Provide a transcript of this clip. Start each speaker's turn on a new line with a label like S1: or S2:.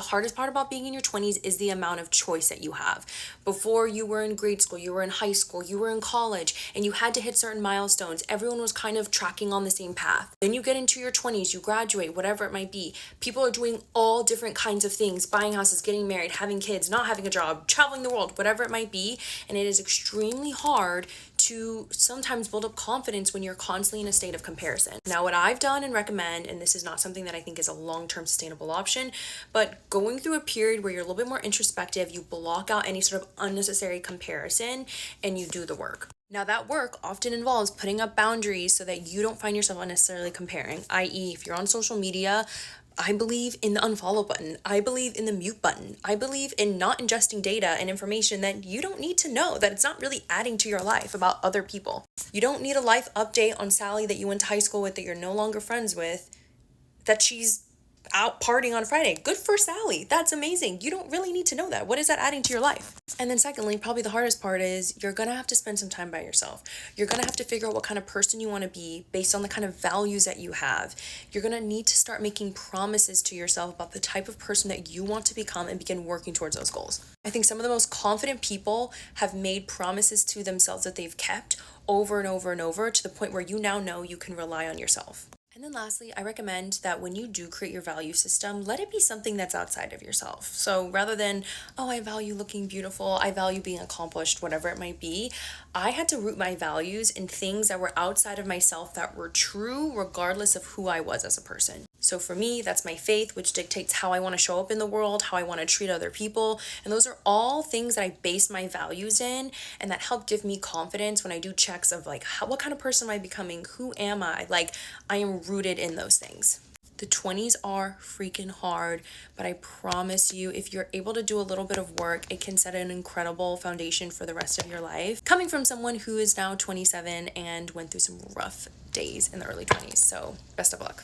S1: hardest part about being in your 20s is the amount of choice that you have. Before, you were in grade school, you were in high school, you were in college, and you had to hit certain milestones. Everyone was kind of tracking on the same path. Then you get into your 20s, you graduate, whatever it might be. People are doing all different kinds of things, buying houses, getting married, having kids, not having a job, traveling the world, whatever it might be. And it is extremely hard to sometimes build up confidence when you're constantly in a state of comparison. Now, what I've done and recommend, and this is not something that I think is a long-term sustainable option, but going through a period where you're a little bit more introspective, you block out any sort of unnecessary comparison and you do the work. Now, that work often involves putting up boundaries so that you don't find yourself unnecessarily comparing, i.e., if you're on social media, I believe in the unfollow button. I believe in the mute button. I believe in not ingesting data and information that you don't need to know, that it's not really adding to your life about other people. You don't need a life update on Sally that you went to high school with that you're no longer friends with, that she's out partying on Friday. Good for Sally. That's amazing. You don't really need to know that. What is that adding to your life? And then secondly, probably the hardest part is you're going to have to spend some time by yourself. You're going to have to figure out what kind of person you want to be based on the kind of values that you have. You're going to need to start making promises to yourself about the type of person that you want to become and begin working towards those goals. I think some of the most confident people have made promises to themselves that they've kept over and over and over to the point where you now know you can rely on yourself. And then lastly, I recommend that when you do create your value system, let it be something that's outside of yourself. So rather than, oh, I value looking beautiful, I value being accomplished, whatever it might be, I had to root my values in things that were outside of myself that were true regardless of who I was as a person. So for me, that's my faith, which dictates how I want to show up in the world, how I want to treat other people. And those are all things that I base my values in, and that help give me confidence when I do checks of like, what kind of person am I becoming? Who am I? Like, I am rooted in those things. The 20s are freaking hard, but I promise you, if you're able to do a little bit of work, it can set an incredible foundation for the rest of your life. Coming from someone who is now 27 and went through some rough days in the early 20s. So best of luck.